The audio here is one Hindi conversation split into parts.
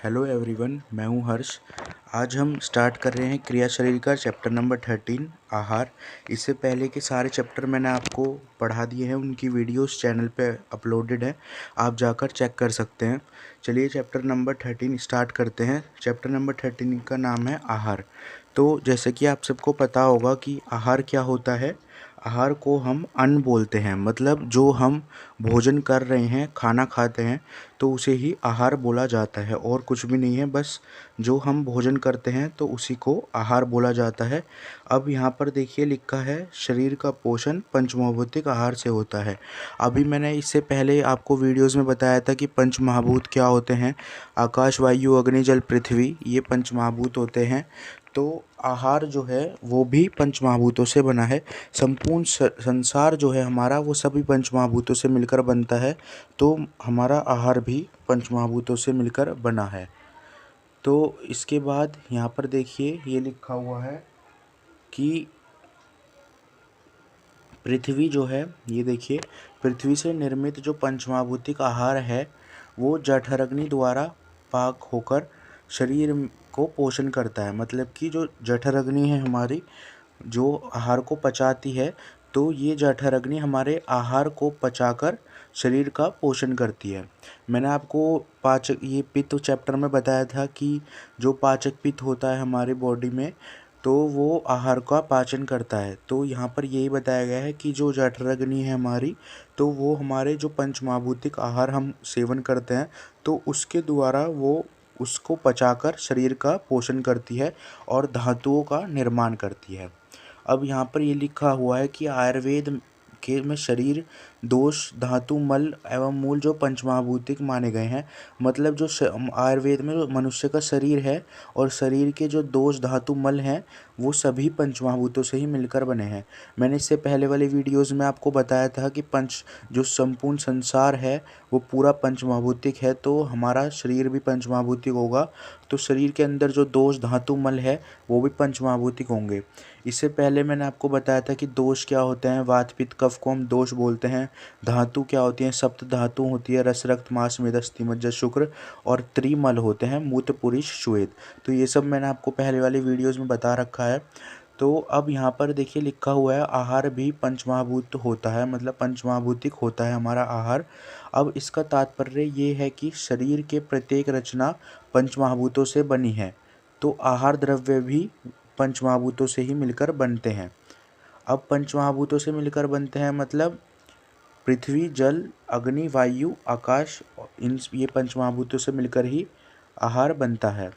हेलो एवरीवन, मैं हूं हर्ष। आज हम स्टार्ट कर रहे हैं क्रिया शरीर का चैप्टर नंबर 13 आहार। इससे पहले के सारे चैप्टर मैंने आपको पढ़ा दिए हैं, उनकी वीडियोस चैनल पे अपलोडेड है, आप जाकर चेक कर सकते हैं। चलिए चैप्टर नंबर 13 स्टार्ट करते हैं। चैप्टर नंबर 13 का नाम है आहार। तो जैसे कि आप सबको पता होगा कि आहार क्या होता है। आहार को हम अन्न बोलते हैं, मतलब जो हम भोजन कर रहे हैं, खाना खाते हैं, तो उसे ही आहार बोला जाता है और कुछ भी नहीं है। बस जो हम भोजन करते हैं तो उसी को आहार बोला जाता है। अब यहाँ पर देखिए लिखा है शरीर का पोषण पंचमहाभूतिक आहार से होता है। अभी मैंने इससे पहले आपको वीडियोस में बताया था कि पंचमहाभूत क्या होते हैं। आकाश, वायु, अग्नि, जल, पृथ्वी, ये पंचमहाभूत होते हैं। तो आहार जो है वो भी पंचमहाभूतों से बना है। संपूर्ण संसार जो है हमारा, वो सभी पंचमहाभूतों से मिलकर बनता है। तो हमारा आहार भी पंचमहाभूतों से मिलकर बना है। तो इसके बाद यहाँ पर देखिए ये लिखा हुआ है कि पृथ्वी जो है, ये देखिए पृथ्वी से निर्मित जो पंचमहाभूतिक आहार है वो जठराग्नि द्वारा पाक होकर शरीर को पोषण करता है। मतलब कि जो जठराग्नि है हमारी, जो आहार को पचाती है, तो ये जठराग्नि हमारे आहार को पचाकर शरीर का पोषण करती है। मैंने आपको पाचक, ये पित्त चैप्टर में बताया था कि जो पाचक पित्त होता है हमारी बॉडी में, तो वो आहार का पाचन करता है। तो यहाँ पर यही बताया गया है कि जो जठराग्नि है हमारी, तो वो हमारे जो पंचमहाभूतिक आहार हम सेवन करते हैं, तो उसके द्वारा वो उसको पचाकर शरीर का पोषण करती है और धातुओं का निर्माण करती है। अब यहाँ पर ये लिखा हुआ है कि आयुर्वेद के में शरीर, दोष, धातु, मल एवं मूल जो पंचमहाभूतिक माने गए हैं। मतलब जो आयुर्वेद में जो मनुष्य का शरीर है और शरीर के जो दोष, धातु, मल हैं, वो सभी पंचमहाभूतों से ही मिलकर बने हैं। मैंने इससे पहले वाले वीडियोज़ में आपको बताया था कि जो संपूर्ण संसार है वो पूरा पंचमहाभूतिक है, तो हमारा शरीर भी पंचमहाभूतिक होगा। तो शरीर के अंदर जो दोष, धातु, मल है वो भी पंचमहाभूतिक होंगे। इससे पहले मैंने आपको बताया था कि दोष क्या होते हैं। वात, पित्त, कफ को हम दोष बोलते हैं। धातु क्या होती हैं? सप्त धातु होती है, रस, रक्त, मांस, मेद, अस्थि, मज्जा, शुक्र। और त्रिमल होते हैं, मूत्र, पुरुष, श्वेत। तो ये सब मैंने आपको पहले वाले वीडियोज़ में बता रखा है। तो अब यहाँ पर देखिए लिखा हुआ है आहार भी पंचमहाभूत होता है, मतलब पंचमहाभूतिक होता है हमारा आहार। अब इसका तात्पर्य ये है कि शरीर के प्रत्येक रचना पंचमहाभूतों से बनी है, तो आहार द्रव्य भी पंचमहाभूतों से ही मिलकर बनते हैं। अब पंचमहाभूतों से मिलकर बनते हैं मतलब पृथ्वी, जल, अग्नि, वायु, आकाश, ये पंचमहाभूतों से मिलकर ही आहार बनता है।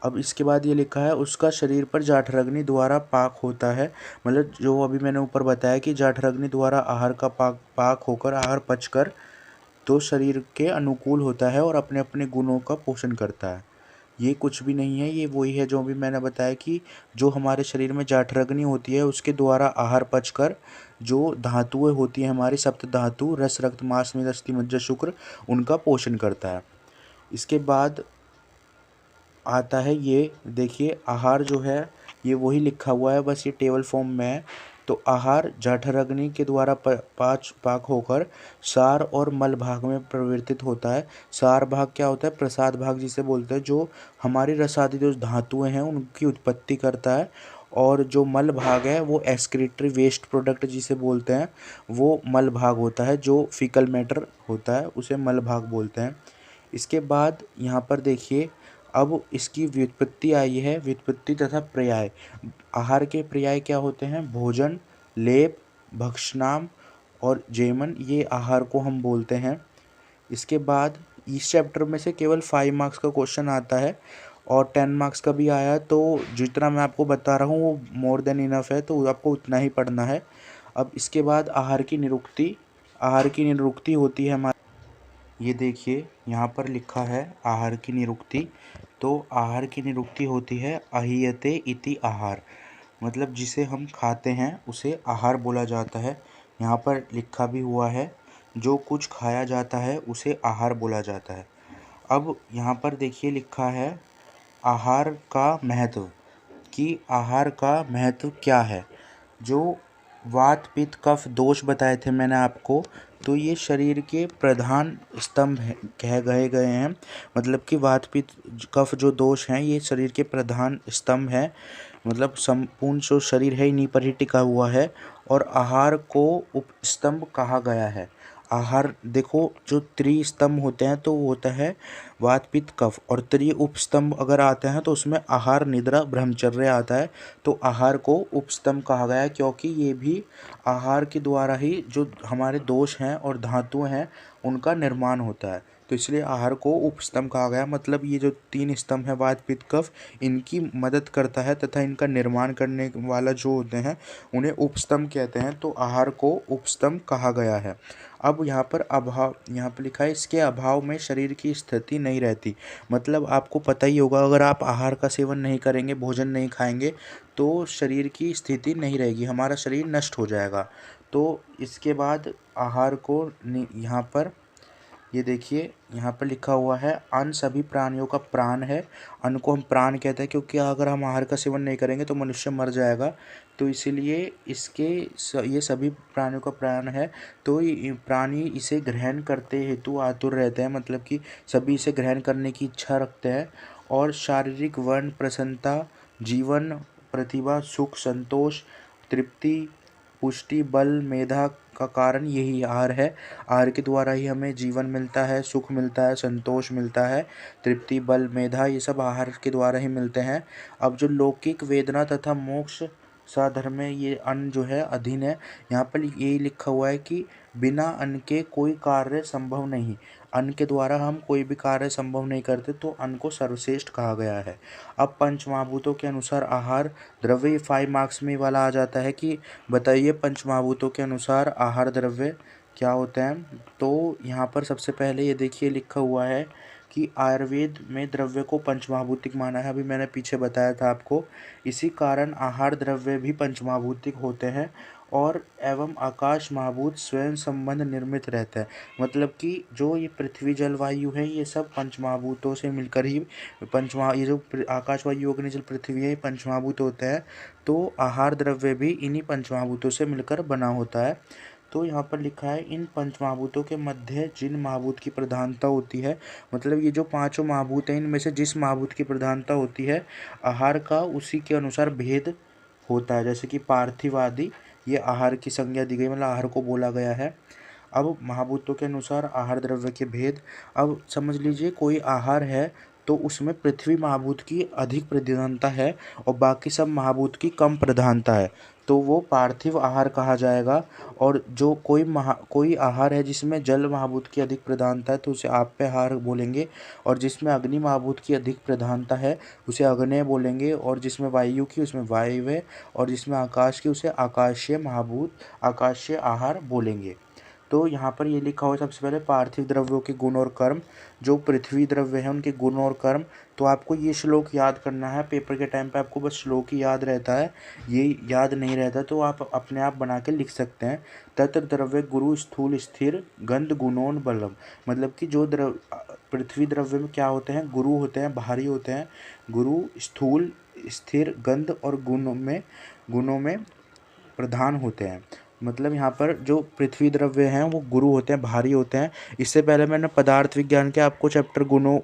अब इसके बाद ये लिखा है उसका शरीर पर जठराग्नि द्वारा पाक होता है। मतलब जो अभी मैंने ऊपर बताया कि जठराग्नि द्वारा आहार का पाक होकर आहार पचकर तो शरीर के अनुकूल होता है और अपने अपने गुणों का पोषण करता है। ये कुछ भी नहीं है, ये वही है जो भी मैंने बताया कि जो हमारे शरीर में जठराग्नि होती है उसके द्वारा आहार पचकर जो धातुएं होती हैं हमारी, सप्त धातु, रस, रक्त, मांस, मेद, अस्थि, मज्जा, शुक्र, उनका पोषण करता है। इसके बाद आता है ये देखिए आहार जो है ये वही लिखा हुआ है, बस ये टेबल फॉर्म में है। तो आहार जठराग्नि के द्वारा पाक होकर सार और मल भाग में परिवर्तित होता है। सार भाग क्या होता है? प्रसाद भाग जिसे बोलते हैं, जो हमारी रसादी जो धातुएं हैं उनकी उत्पत्ति करता है। और जो मल भाग है वो एक्सक्रीटरी वेस्ट प्रोडक्ट जिसे बोलते हैं, वो मल भाग होता है। जो फीकल मैटर होता है उसे मल भाग बोलते हैं। इसके बाद यहाँ पर देखिए अब इसकी व्युत्पत्ति आई है, व्युत्पत्ति तथा पर्याय। आहार के पर्याय क्या होते हैं? भोजन, लेप, भक्षणाम और जेमन, ये आहार को हम बोलते हैं। इसके बाद इस चैप्टर में से केवल 5 मार्क्स का क्वेश्चन आता है और 10 मार्क्स का भी आया, तो जितना मैं आपको बता रहा हूँ वो मोर देन इनफ है, तो आपको उतना ही पढ़ना है। अब इसके बाद आहार की निरुक्ति। आहार की निरुक्ति होती है हमारी, ये देखिए यहाँ पर लिखा है आहार की निरुक्ति। तो आहार की निरुक्ति होती है अहीयते इति आहार, मतलब जिसे हम खाते हैं उसे आहार बोला जाता है। यहाँ पर लिखा भी हुआ है जो कुछ खाया जाता है उसे आहार बोला जाता है। अब यहाँ पर देखिए लिखा है आहार का महत्व, कि आहार का महत्व क्या है। जो वात, पित्त, कफ दोष बताए थे मैंने आपको, तो ये शरीर के प्रधान स्तंभ कह गए हैं। मतलब कि वात पित्त कफ जो दोष हैं ये शरीर के प्रधान स्तंभ हैं। मतलब संपूर्ण जो शरीर है इन्हीं पर ही टिका हुआ है। और आहार को उपस्तंभ कहा गया है। आहार देखो, जो त्रिस्तंभ होते हैं तो वो होता है वात पित्त कफ, और त्रि उपस्तंभ अगर आते हैं तो उसमें आहार निद्रा ब्रह्मचर्य आता है। तो आहार को उपस्तंभ कहा गया है क्योंकि ये भी आहार के द्वारा ही जो हमारे दोष हैं और धातु हैं उनका निर्माण होता है। तो इसलिए आहार को उपस्तंभ कहा गया। मतलब ये जो 3 स्तंभ है वात पित्त कफ, इनकी मदद करता है तथा इनका निर्माण करने वाला जो होते हैं उन्हें उपस्तंभ कहते हैं। तो आहार को उपस्तंभ कहा गया है। अब यहाँ पर लिखा है इसके अभाव में शरीर की स्थिति नहीं रहती। मतलब आपको पता ही होगा, अगर आप आहार का सेवन नहीं करेंगे, भोजन नहीं खाएंगे तो शरीर की स्थिति नहीं रहेगी, हमारा शरीर नष्ट हो जाएगा। तो इसके बाद आहार को यहाँ पर ये देखिए, यहाँ पर लिखा हुआ है अन्न सभी प्राणियों का प्राण है। अन्न को हम प्राण कहते हैं क्योंकि अगर हम आहार का सेवन नहीं करेंगे तो मनुष्य मर जाएगा। तो इसीलिए ये सभी प्राणियों का प्राण है। तो प्राणी इसे ग्रहण करते हेतु आतुर रहते हैं। मतलब कि सभी इसे ग्रहण करने की इच्छा रखते हैं। और शारीरिक वर्ण प्रसन्नता, जीवन, प्रतिभा, सुख, संतोष, तृप्ति, पुष्टि, बल, मेधा का कारण यही आहार है। आहार के द्वारा ही हमें जीवन मिलता है, सुख मिलता है, संतोष मिलता है, तृप्ति, बल, मेधा, ये सब आहार के द्वारा ही मिलते हैं। अब जो लौकिक वेदना तथा मोक्ष साधर्म में ये अन्न जो है अधीन है। यहाँ पर यही लिखा हुआ है कि बिना अन्न के कोई कार्य संभव नहीं। अन्न के द्वारा हम कोई भी कार्य संभव नहीं करते, तो अन्न को सर्वश्रेष्ठ कहा गया है। अब पंच महाभूतों के अनुसार आहार द्रव्य 5 मार्क्स में वाला आ जाता है कि बताइए पंच महाभूतों के अनुसार आहार द्रव्य क्या होते हैं। तो यहाँ पर सबसे पहले ये देखिए लिखा हुआ है कि आयुर्वेद में द्रव्य को पंचमहाभूतिक माना है। अभी मैंने पीछे बताया था आपको। इसी कारण आहार द्रव्य भी पंचमहाभूतिक होते हैं और एवं आकाश महाभूत स्वयं संबंध निर्मित रहता है। मतलब कि जो ये पृथ्वी जल वायु है ये सब पंचमहाभूतों से मिलकर ही ये जो आकाश वायु अग्नि जल पृथ्वी है ये पंचमहाभूत होते हैं। तो आहार द्रव्य भी इन्हीं पंचमहाभूतों से मिलकर बना होता है। तो यहाँ पर लिखा है इन पंचमहाभूतों के मध्य जिन महाभूत की प्रधानता होती है, मतलब ये जो पांचों महाभूत हैं इनमें से जिस महाभूत की प्रधानता होती है आहार का उसी के अनुसार भेद होता है। जैसे कि पार्थिव आदि, ये आहार की संज्ञा दी गई, मतलब आहार को बोला गया है। अब महाभूतों के अनुसार आहार द्रव्य के भेद। अब समझ लीजिए कोई आहार है तो उसमें पृथ्वी महाभूत की अधिक प्रधानता है और बाकी सब महाभूत की कम प्रधानता है, तो वो पार्थिव आहार कहा जाएगा। और जो कोई आहार है जिसमें जल महाभूत की अधिक प्रधानता है तो उसे आप्य आहार बोलेंगे। और जिसमें अग्नि महाभूत की अधिक प्रधानता है उसे अग्नेय बोलेंगे। और जिसमें वायु की उसमें वायव्य, और जिसमें आकाश की उसे आकाशीय आहार बोलेंगे। तो यहाँ पर ये लिखा हुआ है सबसे पहले पार्थिव द्रव्यों के गुण और कर्म। जो पृथ्वी द्रव्य है उनके गुण और कर्म। तो आपको ये श्लोक याद करना है। पेपर के टाइम पे आपको बस श्लोक ही याद रहता है, ये याद नहीं रहता तो आप अपने आप बना के लिख सकते हैं। तत्र द्रव्य गुरु स्थूल स्थिर गंध गुणोन बलम। मतलब कि जो पृथ्वी द्रव्य में क्या होते हैं, गुरु होते हैं, भारी होते हैं। गुरु स्थूल स्थिर गंध और गुणों में प्रधान होते हैं। मतलब यहाँ पर जो पृथ्वी द्रव्य हैं वो गुरु होते हैं, भारी होते हैं। इससे पहले मैंने पदार्थ विज्ञान के आपको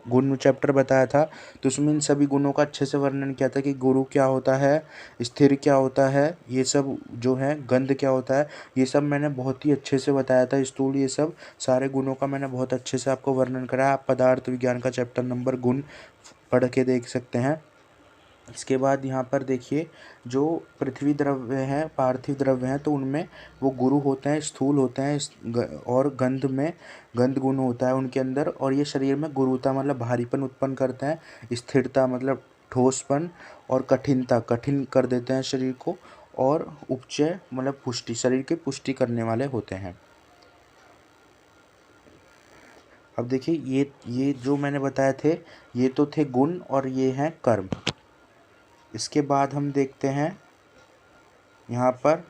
गुण चैप्टर बताया था, तो उसमें इन सभी गुणों का अच्छे से वर्णन किया था कि गुरु क्या होता है, स्थिर क्या होता है, ये सब जो है, गंध क्या होता है, ये सब मैंने बहुत ही अच्छे से बताया था। स्थूल, ये सब सारे गुणों का मैंने बहुत अच्छे से आपको वर्णन कराया। आप पदार्थ विज्ञान का चैप्टर नंबर गुण पढ़ के देख सकते हैं। इसके बाद यहाँ पर देखिए जो पृथ्वी द्रव्य हैं, पार्थिव द्रव्य हैं, तो उनमें वो गुरु होते हैं, स्थूल होते हैं, और गंध गुण होता है उनके अंदर। और ये शरीर में गुरुता मतलब भारीपन उत्पन्न करते हैं, स्थिरता मतलब ठोसपन, और कठिन कर देते हैं शरीर को, और उपचय मतलब पुष्टि, शरीर की पुष्टि करने वाले होते हैं। अब देखिए ये जो मैंने बताए थे ये तो थे गुण और ये हैं कर्म। इसके बाद हम देखते हैं यहाँ पर,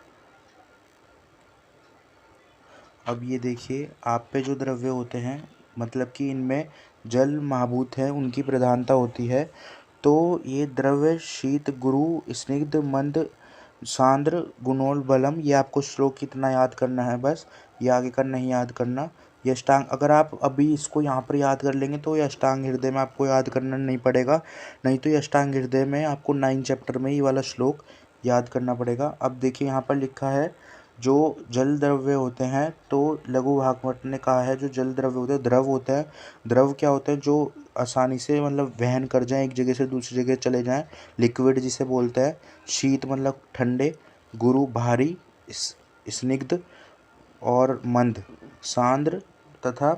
अब ये देखिए आप पे जो द्रव्य होते हैं, मतलब कि इनमें जल महाभूत है उनकी प्रधानता होती है। तो ये द्रव्य शीत, गुरु, स्निग्ध, मंद, सांद्र गुणोल बलम, ये आपको श्लोक कितना याद करना है बस, ये आगे का नहीं याद करना। ये अष्टांग, अगर आप अभी इसको यहाँ पर याद कर लेंगे तो ये अष्टांग हृदय में आपको याद करना नहीं पड़ेगा, नहीं तो ये अष्टांग हृदय में आपको 9 चैप्टर में ये वाला श्लोक याद करना पड़ेगा। अब देखिए यहाँ पर लिखा है जो जल द्रव्य होते हैं, तो लघु भागवत ने कहा है जो जल द्रव्य होते हैं, द्रव होते हैं। द्रव क्या होते हैं? जो आसानी से मतलब वहन कर जाएं, एक जगह से दूसरी जगह चले जाएं, लिक्विड जिसे बोलते हैं। शीत मतलब ठंडे, गुरु भारी, स्निग्ध और मंद, सांद्र तथा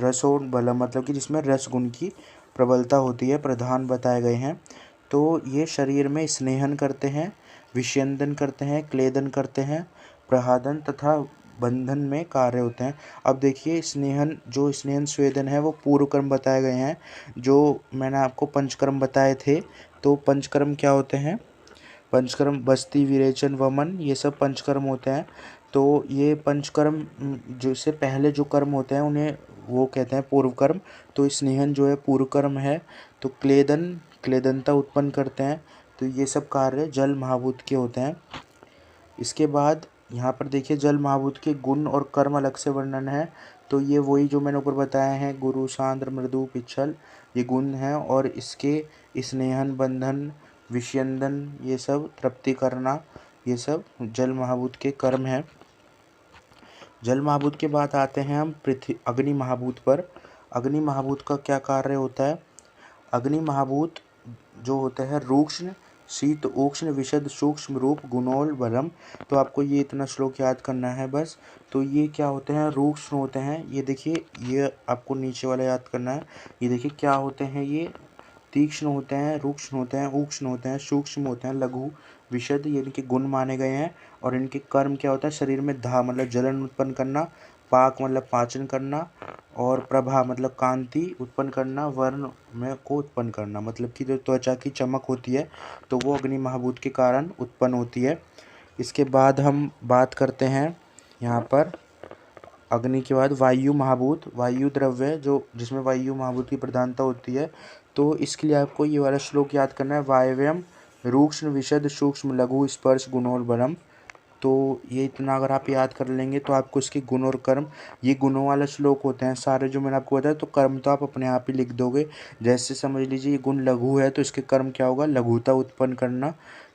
रसोबलम मतलब कि जिसमें रस गुण की प्रबलता होती है, प्रधान बताए गए हैं। तो ये शरीर में स्नेहन करते हैं, विषयंदन करते हैं, क्लेदन करते हैं, प्रहादन तथा बंधन में कार्य होते हैं। अब देखिए स्नेहन, जो स्नेहन स्वेदन है वो पूर्व कर्म बताए गए हैं। जो मैंने आपको पंचकर्म बताए थे, तो पंचकर्म क्या होते हैं? पंचकर्म बस्ती, विरेचन, वमन, ये सब पंचकर्म होते हैं। तो ये पंचकर्म जो से पहले जो कर्म होते हैं उन्हें वो कहते हैं पूर्व कर्म। तो स्नेहन जो है पूर्व कर्म है। तो क्लेदन, क्लेदनता उत्पन्न करते हैं। तो ये सब कार्य जल महाभूत के होते हैं। इसके बाद यहाँ पर देखिए जल महाभूत के गुण और कर्म अलग से वर्णन है। तो ये वही जो मैंने ऊपर बताया है, गुरु, सांद्र, मृदु, पिच्छल, ये गुण हैं। और इसके स्नेहन, बंधन, विषयंदन, ये सब तृप्ति करना, ये सब जल महाभूत के कर्म हैं। जल महाभूत के बाद आते हैं हम पृथ्वी अग्नि महाभूत पर। अग्नि महाभूत का क्या कार्य होता है? अग्नि महाभूत जो होते हैं रूक्ष्म, शीत, उष्ण, विशद, सूक्ष्म, रूप, गुणोल, बलम। तो आपको ये इतना श्लोक याद करना है बस। तो ये क्या होते हैं? रूक्ष्म होते हैं। ये देखिए, ये आपको नीचे वाला याद करना है। ये देखिए क्या होते हैं? ये तीक्ष्ण होते हैं, रूक्ष्म होते हैं, उष्ण होते हैं, सूक्ष्म होते हैं, लघु, विशद, ये इनके गुण माने गए हैं। और इनके कर्म क्या होता है? शरीर में धा मतलब जलन उत्पन्न करना, पाक मतलब पाचन करना, और प्रभा मतलब कांति उत्पन्न करना, वर्ण में को उत्पन्न करना, मतलब कि जो त्वचा की चमक होती है तो वो अग्नि महाभूत के कारण उत्पन्न होती है। इसके बाद हम बात करते हैं यहाँ पर अग्नि के बाद वायु महाभूत। वायु द्रव्य जो जिसमें वायु महाभूत की प्रधानता होती है। तो इसके लिए आपको ये वाला श्लोक याद करना है, वायव्यम रूक्ष्म, विशद, सूक्ष्म, लघु, स्पर्श, गुणोल, बलम। तो ये इतना अगर आप याद कर लेंगे तो आपको इसके गुण और कर्म, ये गुणों वाला श्लोक होते हैं सारे जो मैंने आपको बताया। तो कर्म तो आप अपने आप ही लिख दोगे। जैसे समझ लीजिए ये गुण लघु है तो इसके कर्म क्या होगा? लघुता उत्पन्न करना।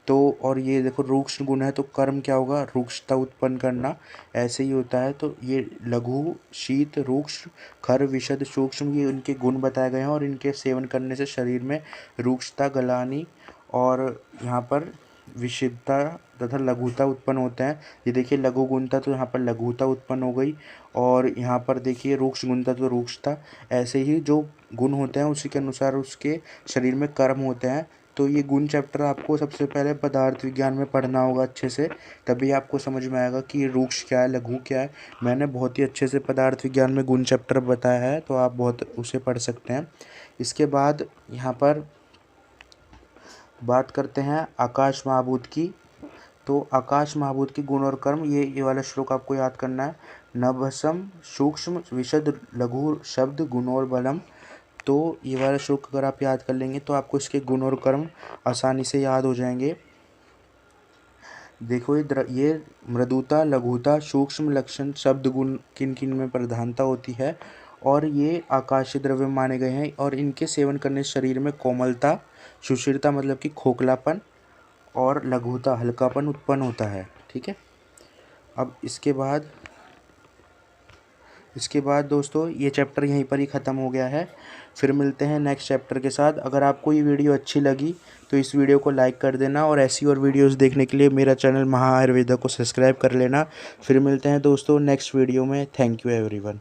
तो और ये देखो रूक्ष्म गुण है तो कर्म क्या होगा? रूक्षता उत्पन्न करना। ऐसे ही होता है। तो ये लघु, शीत, रूक्ष्म, खर, विशद, सूक्ष्म, ये इनके गुण बताए गए हैं। और इनके सेवन करने से शरीर में रूक्षता, गलानी और यहाँ पर विशिदता तथा लघुता उत्पन्न होते हैं। ये देखिए लघु गुणता, तो यहाँ पर लघुता उत्पन्न हो गई। और यहाँ पर देखिए रूक्ष गुणता, तो रूक्षता। ऐसे ही जो गुण होते हैं उसी के अनुसार उसके शरीर में कर्म होते हैं। तो ये गुण चैप्टर आपको सबसे पहले पदार्थ विज्ञान में पढ़ना होगा अच्छे से, तभी आपको समझ में आएगा कि रूक्ष क्या है, लघु क्या है। मैंने बहुत ही अच्छे से पदार्थ विज्ञान में गुण चैप्टर बताया है, तो आप बहुत उसे पढ़ सकते हैं। इसके बाद यहाँ पर बात करते हैं आकाश महाभूत की। तो आकाश महाभूत के गुण और कर्म, ये वाला श्लोक आपको याद करना है। नभसम, सूक्ष्म, विशद, लघु, शब्द, गुण और बलम। तो ये वाला श्लोक अगर आप याद कर लेंगे तो आपको इसके गुण और कर्म आसानी से याद हो जाएंगे। देखो ये मृदुता, लघुता, सूक्ष्म, लक्षण, शब्द, गुण किन किन में प्रधानता होती है। और ये आकाशीय द्रव्य माने गए हैं। और इनके सेवन करने से शरीर में कोमलता, सुशीलता मतलब कि खोखलापन, और लघुता, हल्कापन उत्पन्न होता है। ठीक है। अब इसके बाद दोस्तों ये चैप्टर यहीं पर ही ख़त्म हो गया है। फिर मिलते हैं नेक्स्ट चैप्टर के साथ। अगर आपको ये वीडियो अच्छी लगी तो इस वीडियो को लाइक कर देना, और ऐसी और वीडियोस देखने के लिए मेरा चैनल महा आयुर्वेदा को सब्सक्राइब कर लेना। फिर मिलते हैं दोस्तों नेक्स्ट वीडियो में। Thank you everyone.